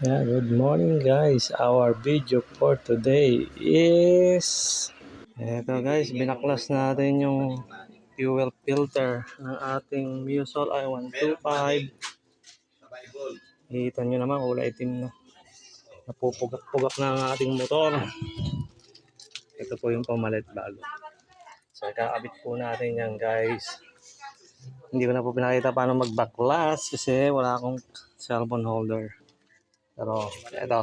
Yeah, good morning guys. Our video for today is eto guys, binaklas natin yung fuel filter ng ating Musol I-125. Kita nyo naman, kulay itim na. Napupugak-pugak na ang ating motor. Ito po yung pamalit bago. So, kakabit po natin yan guys. Hindi ko na po pinakita paano mag-backlash kasi wala akong cellphone holder. Pero, ito.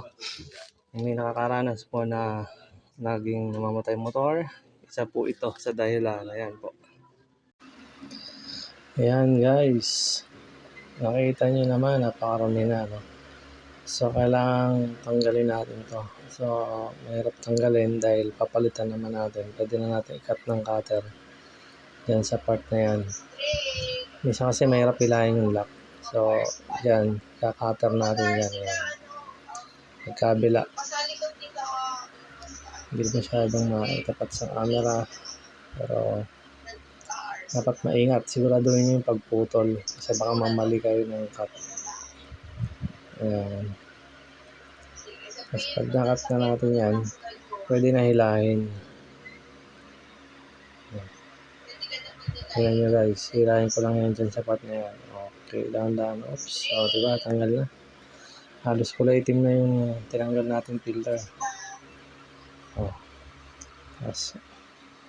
May nakakaranas po na naging namamatay motor. Isa po ito sa dahilan. Ayan po. Ayan guys. Nakita nyo naman, napakarami na. No? So, kailangan tanggalin natin to. So, mahirap tanggalin dahil papalitan naman natin. Pwede na natin i-cut ng cutter. Yan sa part na yan. Minsan kasi mahirap hilahin yung lock. So, yan. Kaka-cutter natin yan. Ayan. Magkabila. Hindi masyadong maitapat sa camera. Pero, dapat maingat. Siguraduhin nyo yung pagputol. Kasi baka mamali kayo ng cut. Ayan. Tapos pag nakat na natin yan, pwede na hilahin. Ayan nyo guys. Hilahin ko lang yan dyan sa part na yan. Okay, dahan-dahan. Oops. O, diba? Tanggal na. Halos kulay itim na yung tinanggal natin filter. O. Tapos,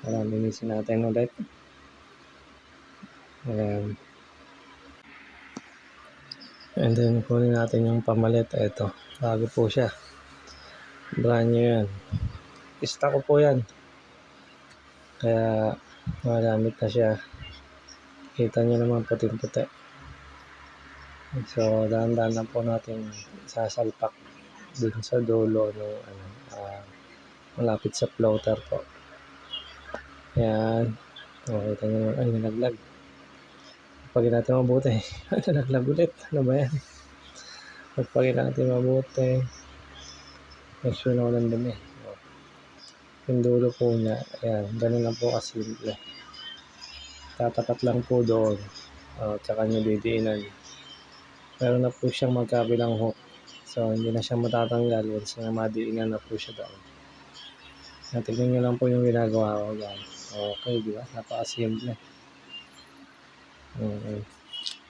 linisin natin ulit. Ayan. And then, kunin natin yung pamalit. Ito. Bago po siya. Brand new yan. Stock ko po yan. Kaya, magamit na siya. Kita nyo naman puting-puti. So, dahan-dahan lang po natin sasalpak dun sa dulo ng malapit sa floater po. Yan. Kita nyo naman. Ay, nalaglag. Pag natin mabuti. Nalaglag ulit. Ano ba yan? Pag natin mabuti. Make sure na walang dumi. Yung dulo po niya. Ayan. Ganun lang po kasimple. Tatapat lang po doon. Tsaka nyo didiinan. Meron na po siyang magkabilang hook. So, hindi na siya matatanggal once na madiinan na po siya doon. Tignan nyo lang po yung ginagawa ko dyan. Okay, di ba? Napaka-simple.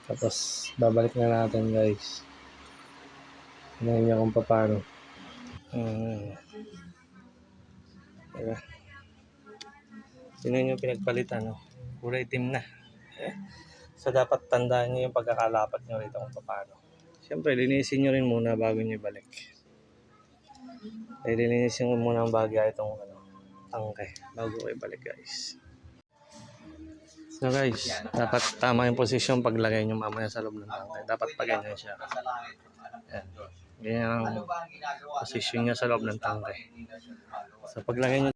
Tapos, babalik na natin guys. Tignan nyo kung paano. Diba? Tignan nyo pinagpalitan. No? Kulay itim na. So, dapat tandaan nyo yung pagkakalapat nyo rito kung paano. Siyempre, linisin nyo rin muna bago nyo ibalik. Linisin nyo muna ang bagay itong tangke bago kayo ibalik guys. So guys, dapat tama yung posisyon paglagay nyo mamaya sa loob ng tangke. Dapat pa ganyan siya. Yan. Ganyan ang posisyon nyo sa loob ng tangke. So paglagay nyo.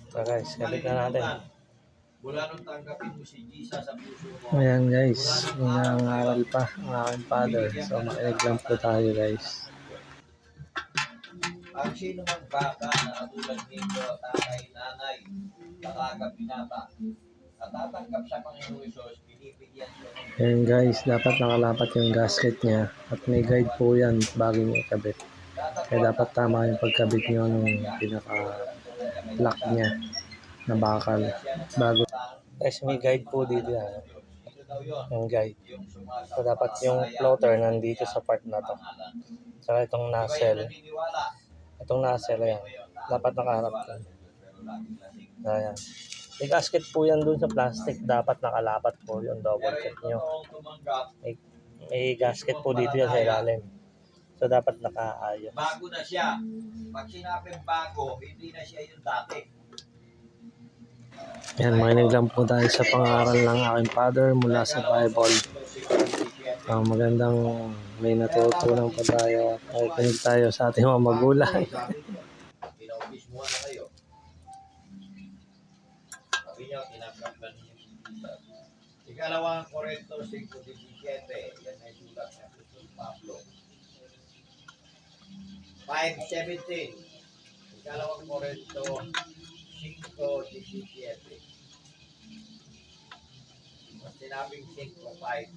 So guys, kapit na natin. Ayan guys, nangangaral pa ang aking father. So makinig lang po tayo guys. Ang sino mang bata na katulad nito, tatay, nanay, baka binata, natatanggap sa Panginoon Isos, binibigyan siya. Ayan guys, dapat nakalapat yung gasket niya at may guide po yan bago nyo ikabit. Kaya dapat tama yung pagkabit nyo nung pinaka-lock niya na bakal. Bago. Guys, may guide po dito yan. Yung guide. So dapat yung floater nandito sa part na to. Saka itong nozzle. Itong nozzle, ayan. Dapat nakaharap yan. Ayan. May gasket po yan dun sa plastic. Dapat nakalapat po yung double check nyo. May gasket po dito yan sa ilalim. So, dapat nakaayos. Bago na siya. Pag sinabing bago, hindi na siya yung dati. Yan, makinig lang po tayo sa pangaral ng aking father mula sa Bible. Magandang may natutunan pa tayo. Makikinig tayo sa ating mga magulang. Pinaubis mo na kayo. Sabi niya, tinanggap na niyo si Jesus. Ikalawang Korinto 5:17. Yan ay sulat ng Apostol Pablo. 5:17. Ikalawang Korinto 5:17. Mas sinabing 5:5.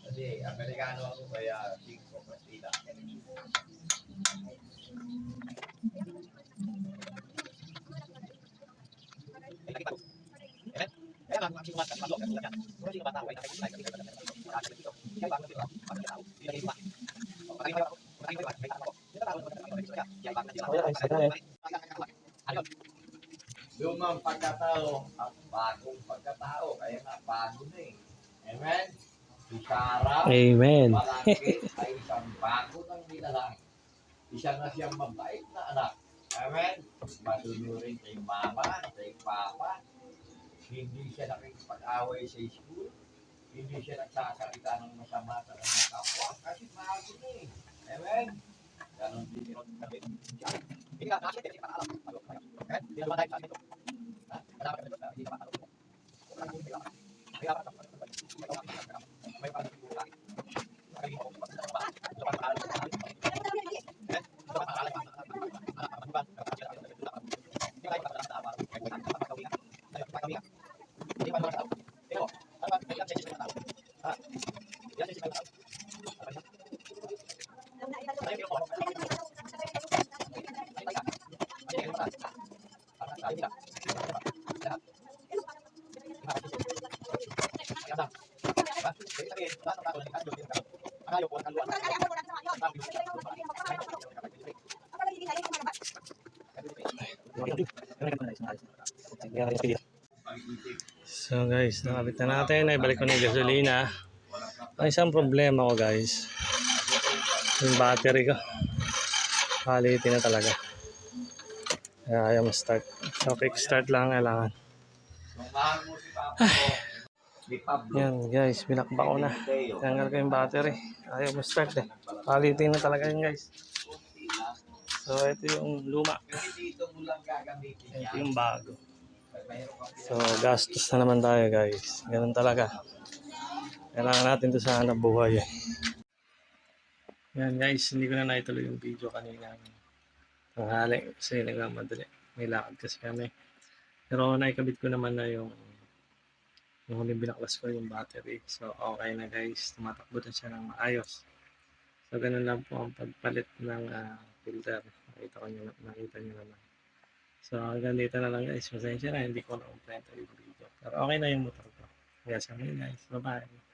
Kasi Amerikano ako kaya 5 Pastila. Lumang pagkatao at bagong pagkatao. Kaya nga, bago na eh. Amen? Si Sarah, Amen. malangkit ay isang bago ng nilalang. Isa na siyang mabait na anak. Amen? Masunurin kay mama, kay papa. Hindi siya nakikipag-away sa school. Hindi siya nagsasalita ng masama sa kanyang kapwa. Kasi bago na eh. Amen? Ganon din yun. Hindi ka kasi hindi ka alam. Okay? Hindi naman tayo sa akin. Hindi ka alam. So guys, nakabit na natin. Ibalik ko na yung gasolina. Ang isang problema ko guys, yung battery ko. Quality na talaga. Kaya ayaw ma-start. So kick-start lang kailangan. Nung mahal mo si Papa ko, ni Pablo, Yan guys, binakba ko na. Tanggal ko yung battery. Ayaw ma-start eh. Quality na talaga yun guys. So ito yung luma. kasi dito mo lang gagamitin Ito yan. yung bago. Mayroon kang So gastos na naman tayo guys. Ganun talaga. Kailangan natin to sa hanap buhay eh. Yan guys, hindi ko na naituloy yung video kanina. Tanghali kasi nagmamadali. May lakad kasi kami. Pero naikabit ko naman na yung huling binaklas ko yung battery. So okay na guys. Tumatakbo na siya ng maayos. So ganun lang po ang pagpalit ng filter. Nakita nyo naman. So hanggang dito na lang guys. Pasensya na. Hindi ko na kumplento yung video. Pero okay na yung motor ko. Kaya sa mga guys. Bye bye.